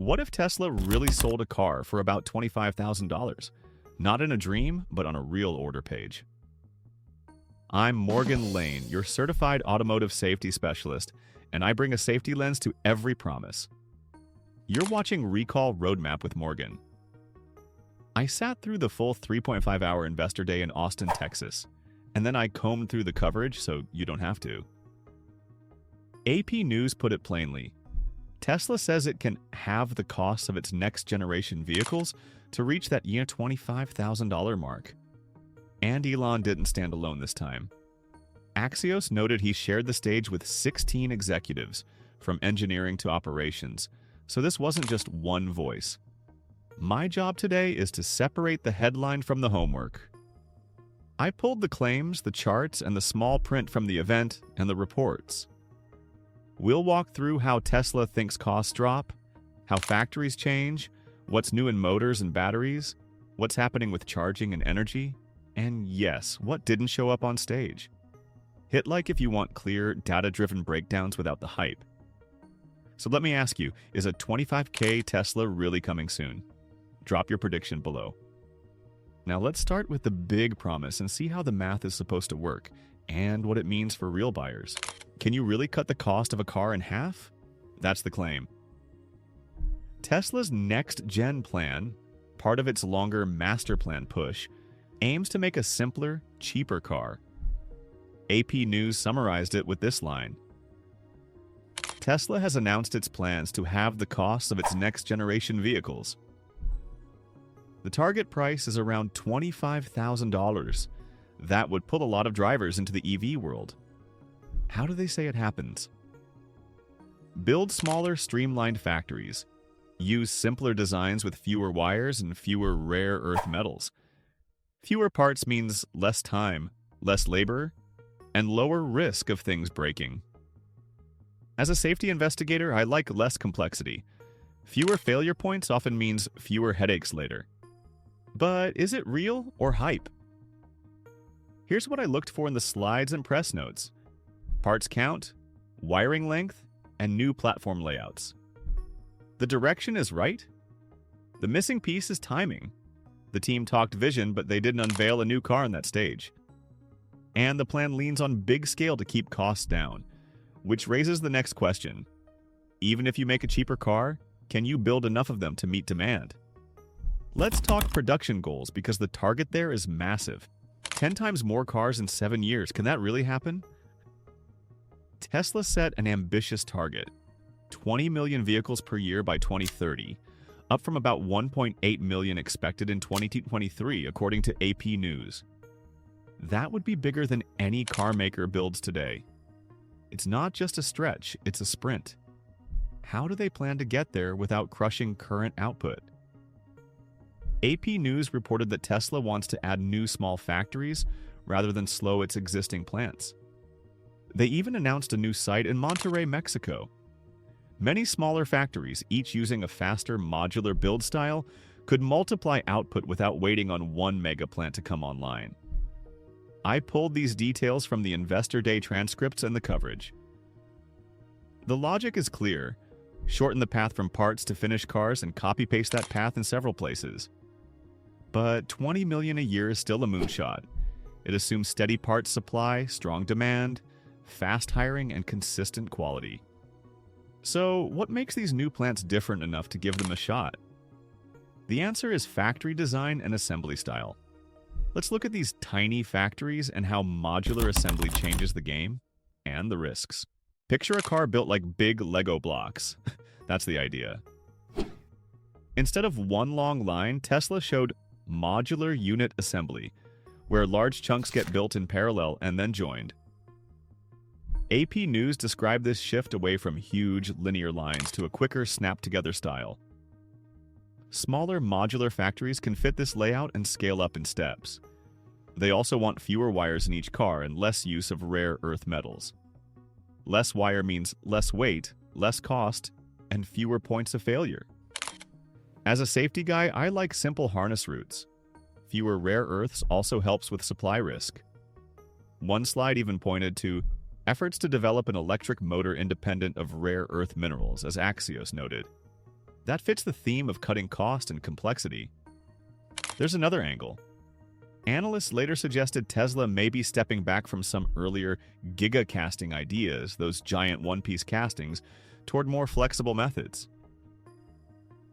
What if Tesla really sold a car for about $25,000? Not in a dream, but on a real order page. I'm Morgan Lane, your certified automotive safety specialist, and I bring a safety lens to every promise. You're watching Recall Roadmap with Morgan. I sat through the full 3.5-hour investor day in Austin, Texas, and then I combed through the coverage so you don't have to. AP News put it plainly. Tesla says it can halve the cost of its next-generation vehicles to reach that $25,000 mark. And Elon didn't stand alone this time. Axios noted he shared the stage with 16 executives, from engineering to operations, so this wasn't just one voice. My job today is to separate the headline from the homework. I pulled the claims, the charts, and the small print from the event and the reports. We'll walk through how Tesla thinks costs drop, how factories change, what's new in motors and batteries, what's happening with charging and energy, and yes, what didn't show up on stage. Hit like if you want clear, data-driven breakdowns without the hype. So let me ask you, is a $25K Tesla really coming soon? Drop your prediction below. Now let's start with the big promise and see how the math is supposed to work and what it means for real buyers. Can you really cut the cost of a car in half? That's the claim. Tesla's next-gen plan, part of its longer master plan push, aims to make a simpler, cheaper car. AP News summarized it with this line. Tesla has announced its plans to halve the cost of its next-generation vehicles. The target price is around $25,000. That would pull a lot of drivers into the EV world. How do they say it happens? Build smaller, streamlined factories. Use simpler designs with fewer wires and fewer rare earth metals. Fewer parts means less time, less labor, and lower risk of things breaking. As a safety investigator, I like less complexity. Fewer failure points often means fewer headaches later. But is it real or hype? Here's what I looked for in the slides and press notes. Parts count, wiring length, and new platform layouts. The direction is right. The missing piece is timing. The team talked vision, but they didn't unveil a new car on that stage. And the plan leans on big scale to keep costs down, which raises the next question. Even if you make a cheaper car, can you build enough of them to meet demand? Let's talk production goals because the target there is massive. 10 times more cars in 7 years. Can that really happen? Tesla set an ambitious target, 20 million vehicles per year by 2030, up from about 1.8 million expected in 2023, according to AP News. That would be bigger than any car maker builds today. It's not just a stretch, it's a sprint. How do they plan to get there without crushing current output? AP News reported that Tesla wants to add new small factories rather than slow its existing plants. They even announced a new site in Monterrey, Mexico. Many smaller factories, each using a faster modular build style, could multiply output without waiting on one mega plant to come online. I pulled these details from the Investor Day transcripts and the coverage. The logic is clear. Shorten the path from parts to finished cars and copy-paste that path in several places. But 20 million a year is still a moonshot. It assumes steady parts supply, strong demand, fast hiring, and consistent quality. So, what makes these new plants different enough to give them a shot? The answer is factory design and assembly style. Let's look at these tiny factories and how modular assembly changes the game and the risks. Picture a car built like big Lego blocks. That's the idea. Instead of one long line, Tesla showed modular unit assembly, where large chunks get built in parallel and then joined. AP News described this shift away from huge linear lines to a quicker snap-together style. Smaller modular factories can fit this layout and scale up in steps. They also want fewer wires in each car and less use of rare earth metals. Less wire means less weight, less cost, and fewer points of failure. As a safety guy, I like simple harness routes. Fewer rare earths also helps with supply risk. One slide even pointed to efforts to develop an electric motor independent of rare earth minerals, as Axios noted. That fits the theme of cutting cost and complexity. There's another angle. Analysts later suggested Tesla may be stepping back from some earlier giga-casting ideas, those giant one-piece castings, toward more flexible methods.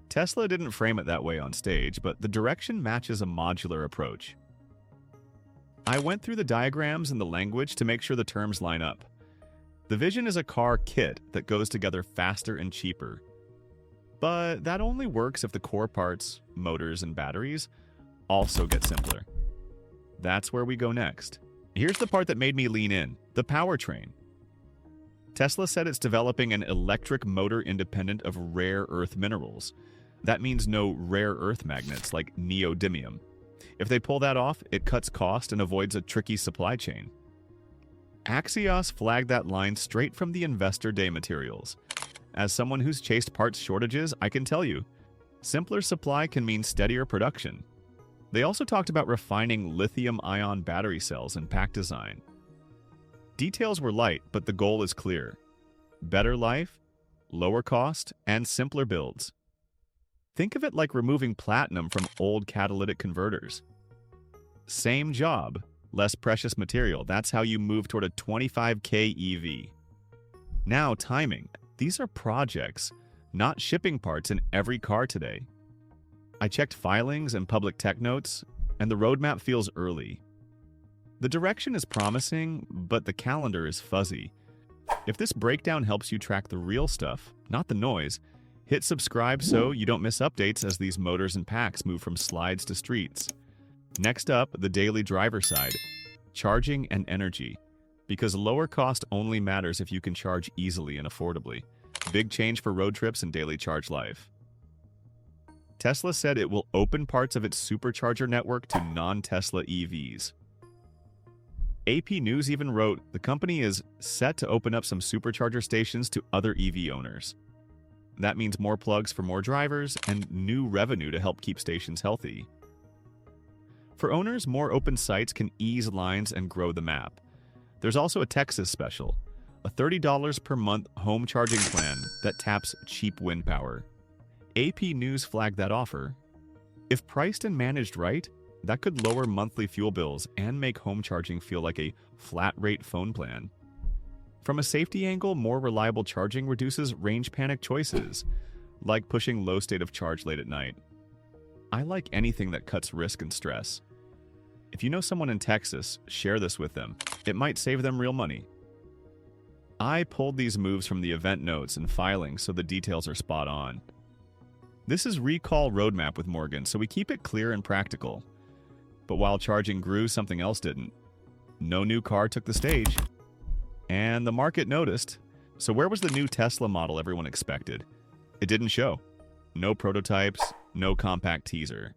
Tesla didn't frame it that way on stage, but the direction matches a modular approach. I went through the diagrams and the language to make sure the terms line up. The vision is a car kit that goes together faster and cheaper. But that only works if the core parts, motors, and batteries also get simpler. That's where we go next. Here's the part that made me lean in, the powertrain. Tesla said it's developing an electric motor independent of rare earth minerals. That means no rare earth magnets like neodymium. If they pull that off, it cuts cost and avoids a tricky supply chain. Axios flagged that line straight from the Investor Day materials. As someone who's chased parts shortages, I can tell you, simpler supply can mean steadier production. They also talked about refining lithium-ion battery cells and pack design. Details were light, but the goal is clear. Better life, lower cost, and simpler builds. Think of it like removing platinum from old catalytic converters. Same job, less precious material. That's how you move toward a 25K EV. Now, timing. These are projects, not shipping parts in every car today. I checked filings and public tech notes, and the roadmap feels early. The direction is promising, but the calendar is fuzzy. If this breakdown helps you track the real stuff, not the noise, hit subscribe so you don't miss updates as these motors and packs move from slides to streets. Next up, the daily driver side, charging and energy. Because lower cost only matters if you can charge easily and affordably. Big change for road trips and daily charge life. Tesla said it will open parts of its Supercharger network to non-Tesla EVs. AP News even wrote the company is set to open up some Supercharger stations to other EV owners. That means more plugs for more drivers and new revenue to help keep stations healthy. For owners, more open sites can ease lines and grow the map. There's also a Texas special, a $30 per month home charging plan that taps cheap wind power. AP News flagged that offer. If priced and managed right, that could lower monthly fuel bills and make home charging feel like a flat-rate phone plan. From a safety angle, more reliable charging reduces range panic choices, like pushing low state of charge late at night. I like anything that cuts risk and stress. If you know someone in Texas, share this with them. It might save them real money. I pulled these moves from the event notes and filings so the details are spot on. This is Recall Roadmap with Morgan, so we keep it clear and practical. But while charging grew, something else didn't. No new car took the stage. And the market noticed. So where was the new Tesla model everyone expected? It didn't show. No prototypes, no compact teaser.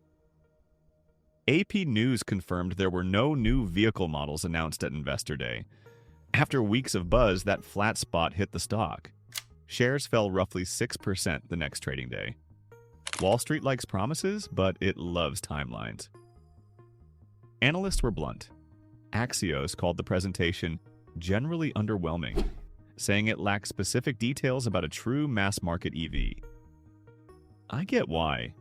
AP News confirmed there were no new vehicle models announced at Investor Day. After weeks of buzz, that flat spot hit the stock. Shares fell roughly 6% the next trading day. Wall Street likes promises, but it loves timelines. Analysts were blunt. Axios called the presentation generally underwhelming, saying it lacked specific details about a true mass-market EV. I get why.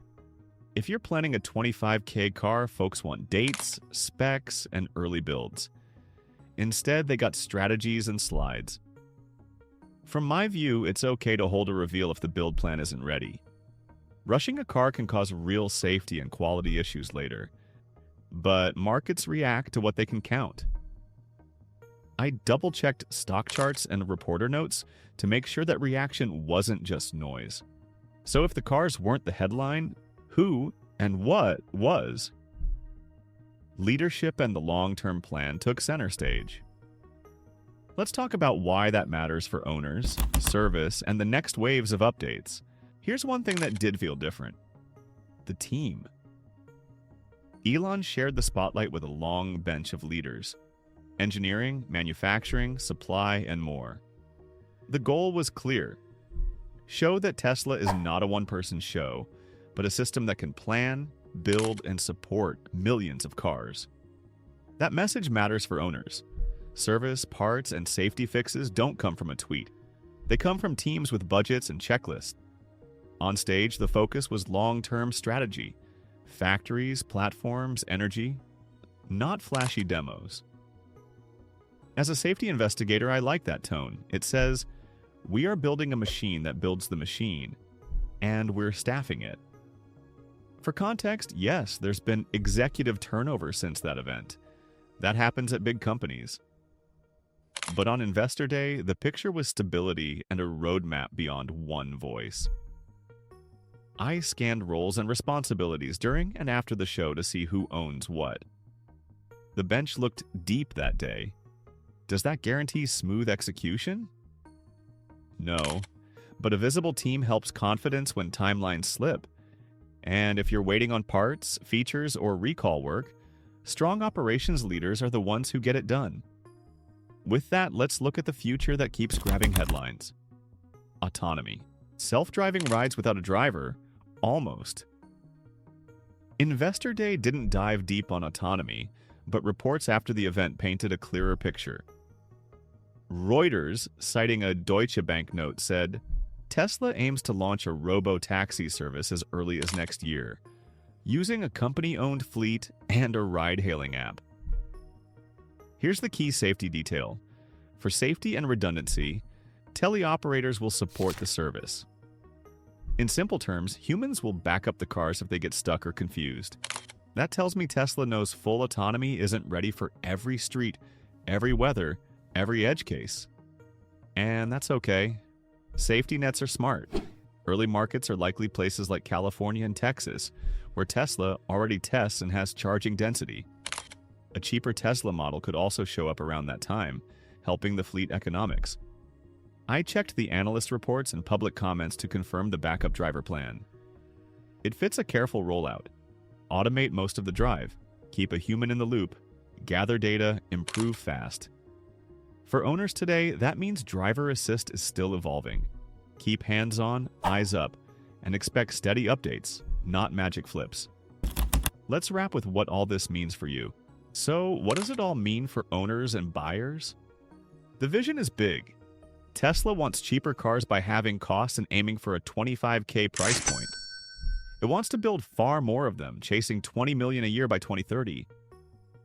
If you're planning a 25K car, folks want dates, specs, and early builds. Instead, they got strategies and slides. From my view, it's okay to hold a reveal if the build plan isn't ready. Rushing a car can cause real safety and quality issues later, but markets react to what they can count. I double-checked stock charts and reporter notes to make sure that reaction wasn't just noise. So if the cars weren't the headline, who and what was? Leadership and the long-term plan took center stage. Let's talk about why that matters for owners, service, and the next waves of updates. Here's one thing that did feel different. The team. Elon shared the spotlight with a long bench of leaders. Engineering, manufacturing, supply, and more. The goal was clear. Show that Tesla is not a one-person show, but a system that can plan, build, and support millions of cars. That message matters for owners. Service, parts, and safety fixes don't come from a tweet. They come from teams with budgets and checklists. On stage, the focus was long-term strategy. Factories, platforms, energy, not flashy demos. As a safety investigator, I like that tone. It says, we are building a machine that builds the machine, and we're staffing it. For context, yes, there's been executive turnover since that event. That happens at big companies. But on Investor Day, the picture was stability and a roadmap beyond one voice. I scanned roles and responsibilities during and after the show to see who owns what. The bench looked deep that day. Does that guarantee smooth execution? No, but a visible team helps confidence when timelines slip. And if you're waiting on parts, features, or recall work, strong operations leaders are the ones who get it done. With that, let's look at the future that keeps grabbing headlines. Autonomy. Self-driving rides without a driver? Almost. Investor Day didn't dive deep on autonomy, but reports after the event painted a clearer picture. Reuters, citing a Deutsche Bank note, said, Tesla aims to launch a Robotaxi service as early as next year, using a company-owned fleet and a ride-hailing app. Here's the key safety detail. For safety and redundancy, teleoperators will support the service. In simple terms, humans will back up the cars if they get stuck or confused. That tells me Tesla knows full autonomy isn't ready for every street, every weather, every edge case. And that's okay. Safety nets are smart. Early markets are likely places like California and Texas, where Tesla already tests and has charging density. A cheaper Tesla model could also show up around that time, helping the fleet economics. I checked the analyst reports and public comments to confirm the backup driver plan. It fits a careful rollout. Automate most of the drive, keep a human in the loop, gather data, improve fast. For owners today, that means driver assist is still evolving. Keep hands-on, eyes up, and expect steady updates, not magic flips. Let's wrap with what all this means for you. So, what does it all mean for owners and buyers? The vision is big. Tesla wants cheaper cars by halving costs and aiming for a $25,000 price point. It wants to build far more of them, chasing 20 million a year by 2030.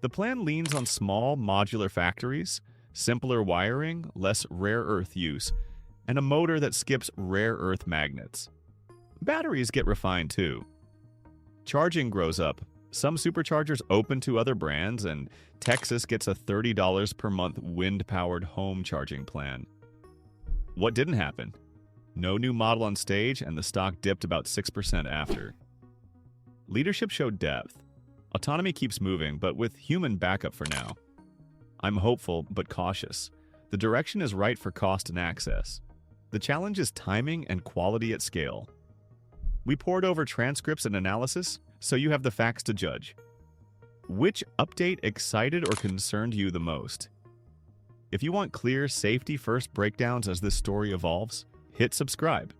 The plan leans on small, modular factories, simpler wiring, less rare earth use, and a motor that skips rare earth magnets. Batteries get refined too. Charging grows up. Some superchargers open to other brands, and Texas gets a $30 per month wind-powered home charging plan. What didn't happen? No new model on stage, and the stock dipped about 6% after. Leadership showed depth. Autonomy keeps moving, but with human backup for now. I'm hopeful, but cautious. The direction is right for cost and access. The challenge is timing and quality at scale. We poured over transcripts and analysis, so you have the facts to judge. Which update excited or concerned you the most? If you want clear, safety-first breakdowns as this story evolves, hit subscribe.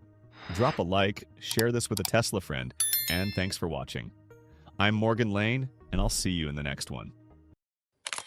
Drop a like, share this with a Tesla friend, and thanks for watching. I'm Morgan Lane, and I'll see you in the next one.